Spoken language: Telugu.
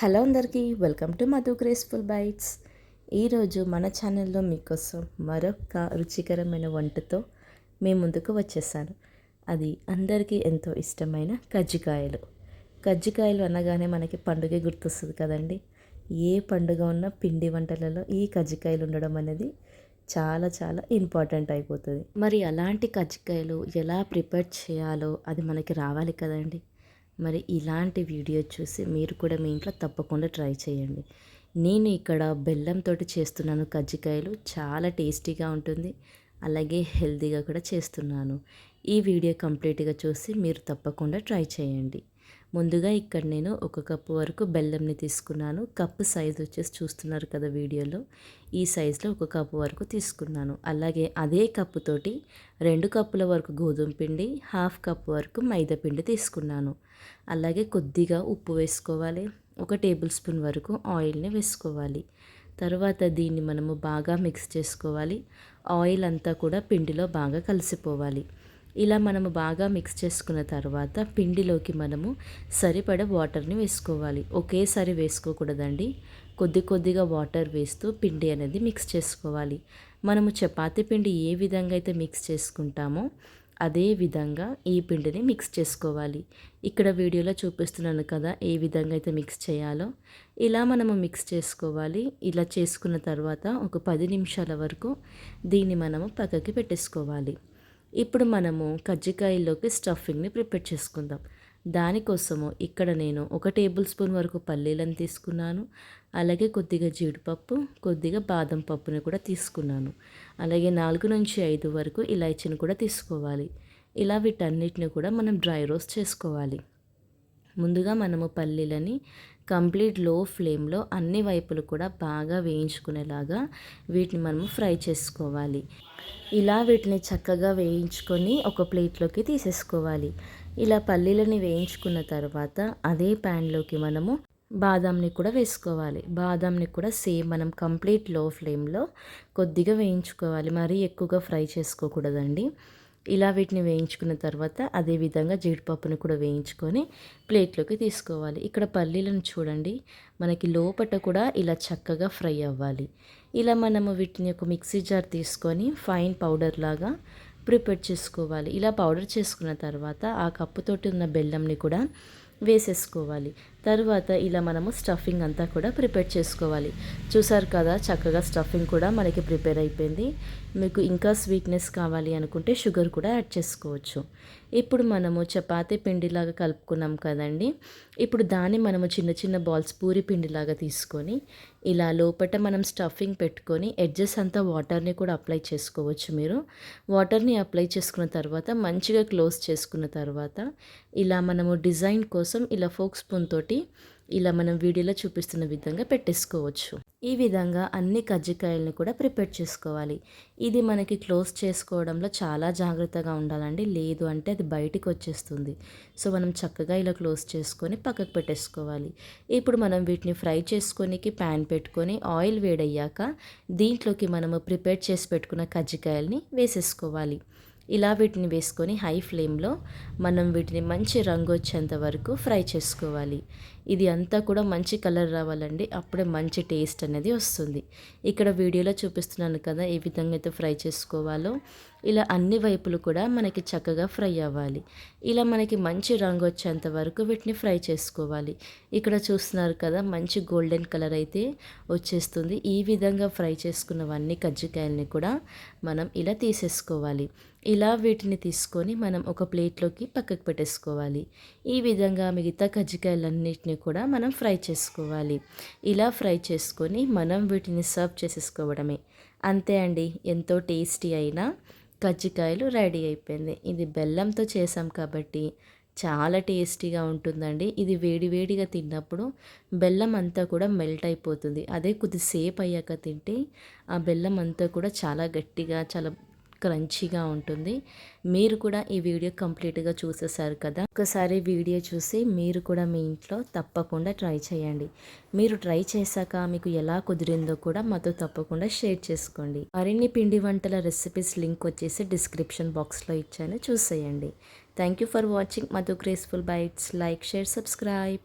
హలో అందరికీ welcome to Madhu graceful bytes. ఈరోజు మన ఛానల్లో మీకోసం మరొక రుచికరమైన వంటతో మీ ముందుకు వచ్చేసాను. అది అందరికీ ఎంతో ఇష్టమైన కజ్జికాయలు. కజ్జికాయలు అనగానే మనకి పండుగ గుర్తొస్తుంది కదండి. ఏ పండుగ ఉన్న పిండి వంటలలో ఈ కజ్జికాయలు ఉండడం అనేది చాలా చాలా ఇంపార్టెంట్ అయిపోతుంది. మరి అలాంటి కజ్జికాయలు ఎలా ప్రిపేర్ చేయాలో అది మనకి రావాలి కదండి. మరి ఇలాంటి వీడియో చూసి మీరు కూడా మీ ఇంట్లో తప్పకుండా ట్రై చేయండి. నేను ఇక్కడ బెల్లంతో చేస్తున్నాను కజ్జికాయలు. చాలా టేస్టీగా ఉంటుంది, అలాగే హెల్తీగా కూడా చేస్తున్నాను. ఈ వీడియో కంప్లీట్గా చూసి మీరు తప్పకుండా ట్రై చేయండి. ముందుగా ఇక్కడ నేను 1 కప్పు వరకు బెల్లంని తీసుకున్నాను. కప్పు సైజు వచ్చేసి చూస్తున్నారు కదా వీడియోలో, ఈ సైజులో 1 కప్పు వరకు తీసుకున్నాను. అలాగే అదే కప్పుతోటి 2 కప్పుల వరకు గోధుమ పిండి, 1/2 కప్పు వరకు మైదా పిండి తీసుకున్నాను. అలాగే కొద్దిగా ఉప్పు వేసుకోవాలి. 1 టేబుల్ స్పూన్ వరకు ఆయిల్ని వేసుకోవాలి. తర్వాత దీన్ని మనము బాగా మిక్స్ చేసుకోవాలి. ఆయిల్ అంతా కూడా పిండిలో బాగా కలిసిపోవాలి. ఇలా మనము బాగా మిక్స్ చేసుకున్న తర్వాత పిండిలోకి మనము సరిపడ వాటర్ని వేసుకోవాలి. ఒకేసారి వేసుకోకూడదండి. కొద్దిగా వాటర్ వేస్తూ పిండి అనేది మిక్స్ చేసుకోవాలి. మనము చపాతీ పిండి ఏ విధంగా అయితే మిక్స్ చేసుకుంటామో అదే విధంగా ఈ పిండిని మిక్స్ చేసుకోవాలి. ఇక్కడ వీడియోలో చూపిస్తున్నాను కదా ఏ విధంగా అయితే మిక్స్ చేయాలో. ఇలా మనము మిక్స్ చేసుకోవాలి. ఇలా చేసుకున్న తర్వాత ఒక 10 నిమిషాల వరకు దీన్ని మనము పక్కకి పెట్టేసుకోవాలి. ఇప్పుడు మనము కజ్జికాయల్లోకి స్టఫింగ్ని ప్రిపేర్ చేసుకుందాం. దానికోసము ఇక్కడ నేను 1 టేబుల్ స్పూన్ వరకు పల్లీలను తీసుకున్నాను. అలాగే కొద్దిగా జీడిపప్పు, కొద్దిగా బాదం పప్పుని కూడా తీసుకున్నాను. అలాగే 4 నుంచి 5 వరకు ఇలాచీని కూడా తీసుకోవాలి. ఇలా వీటన్నిటిని కూడా మనం డ్రై రోస్ట్ చేసుకోవాలి. ముందుగా మనము పల్లీలని కంప్లీట్ లో ఫ్లేమ్లో అన్ని వైపులు కూడా బాగా వేయించుకునేలాగా వీటిని మనము ఫ్రై చేసుకోవాలి. ఇలా వీటిని చక్కగా వేయించుకొని ఒక ప్లేట్లోకి తీసేసుకోవాలి. ఇలా పల్లీలని వేయించుకున్న తర్వాత అదే ప్యాన్లోకి మనము బాదంని కూడా వేసుకోవాలి. బాదంని కూడా సేమ్ మనం కంప్లీట్ లో ఫ్లేమ్లో కొద్దిగా వేయించుకోవాలి. మరీ ఎక్కువగా ఫ్రై చేసుకోకూడదండి. ఇలా వీటిని వేయించుకున్న తర్వాత అదేవిధంగా జీడిపప్పుని కూడా వేయించుకొని ప్లేట్లోకి తీసుకోవాలి. ఇక్కడ పల్లీలను చూడండి, మనకి లోపట కూడా ఇలా చక్కగా ఫ్రై అవ్వాలి. ఇలా మనము వీటిని ఒక మిక్సీ జార్ తీసుకొని ఫైన్ పౌడర్ లాగా ప్రిపేర్ చేసుకోవాలి. ఇలా పౌడర్ చేసుకున్న తర్వాత ఆ కప్పుతోటి ఉన్న బెల్లంని కూడా వేసేసుకోవాలి. తర్వాత ఇలా మనము స్టఫింగ్ అంతా కూడా ప్రిపేర్ చేసుకోవాలి. చూసారు కదా, చక్కగా స్టఫింగ్ కూడా మనకి ప్రిపేర్ అయిపోయింది. మీకు ఇంకా స్వీట్నెస్ కావాలి అనుకుంటే షుగర్ కూడా యాడ్ చేసుకోవచ్చు. ఇప్పుడు మనము చపాతీ పిండిలాగా కలుపుకున్నాం కదండి. ఇప్పుడు దాన్ని మనము చిన్న చిన్న బాల్స్ పూరి పిండిలాగా తీసుకొని ఇలా లోపల మనం స్టఫింగ్ పెట్టుకొని ఎడ్జెస్ అంతా వాటర్ని కూడా అప్లై చేసుకోవచ్చు. మీరు వాటర్ని అప్లై చేసుకున్న తర్వాత మంచిగా క్లోజ్ చేసుకున్న తర్వాత ఇలా మనము డిజైన్ కోసం ఇలా ఫోక్ స్పూన్ తోటి ఇలా మనం వీడియోలో చూపిస్తున్న విధంగా పెట్టేసుకోవచ్చు. ఈ విధంగా అన్ని కజ్జికాయలను కూడా ప్రిపేర్ చేసుకోవాలి. ఇది మనకి క్లోజ్ చేసుకోవడంలో చాలా జాగ్రత్తగా ఉండాలండి, లేదు అంటే అది బయటికి వచ్చేస్తుంది. సో మనం చక్కగా ఇలా క్లోజ్ చేసుకొని పక్కకు పెట్టేసుకోవాలి. ఇప్పుడు మనం వీటిని ఫ్రై చేసుకోనికి ప్యాన్ పెట్టుకొని ఆయిల్ వేడయ్యాక దీంట్లోకి మనము ప్రిపేర్ చేసి పెట్టుకున్న కజ్జికాయల్ని వేసేసుకోవాలి. ఇలా వీటిని వేసుకొని హై ఫ్లేమ్లో మనం వీటిని మంచి రంగు వచ్చేంత వరకు ఫ్రై చేసుకోవాలి. ఇది అంతా కూడా మంచి కలర్ రావాలండి, అప్పుడే మంచి టేస్ట్ అనేది వస్తుంది. ఇక్కడ వీడియోలో చూపిస్తున్నాను కదా ఏ విధంగా అయితే ఫ్రై చేసుకోవాలో. ఇలా అన్ని వైపులు కూడా మనకి చక్కగా ఫ్రై అవ్వాలి. ఇలా మనకి మంచి రంగు వచ్చేంత వరకు వీటిని ఫ్రై చేసుకోవాలి. ఇక్కడ చూస్తున్నారు కదా మంచి గోల్డెన్ కలర్ అయితే వచ్చేస్తుంది. ఈ విధంగా ఫ్రై చేసుకున్నవన్నీ కజ్జికాయలని కూడా మనం ఇలా తీసేసుకోవాలి. ఇలా వీటిని తీసుకొని మనం ఒక ప్లేట్లోకి పక్కకు పెట్టేసుకోవాలి. ఈ విధంగా మిగతా కజ్జికాయలన్నిటిని కూడా మనం ఫ్రై చేసుకోవాలి. ఇలా ఫ్రై చేసుకొని మనం వీటిని సర్వ్ చేసేసుకోవడమే. అంతే అండి, ఎంతో టేస్టీ అయిన కజ్జికాయలు రెడీ అయిపోయింది. ఇది బెల్లంతో చేసాం కాబట్టి చాలా టేస్టీగా ఉంటుందండి. ఇది వేడివేడిగా తిన్నప్పుడు బెల్లం అంతా కూడా మెల్ట్ అయిపోతుంది. అదే కొద్దిసేపు అయ్యాక తింటే ఆ బెల్లం అంతా కూడా చాలా గట్టిగా చాలా క్రంచీగా ఉంటుంది. మీరు కూడా ఈ వీడియో కంప్లీట్గా చూసేసారు కదా. ఒకసారి వీడియో చూసి మీరు కూడా మీ ఇంట్లో తప్పకుండా ట్రై చేయండి. మీరు ట్రై చేశాక మీకు ఎలా కుదిరిందో కూడా మాతో తప్పకుండా షేర్ చేసుకోండి. మరిన్ని పిండి వంటల రెసిపీస్ లింక్ వచ్చేసి డిస్క్రిప్షన్ బాక్స్లో ఇచ్చాను, చూసేయండి. Thank you for watching Madhu graceful bytes. Like, share, subscribe.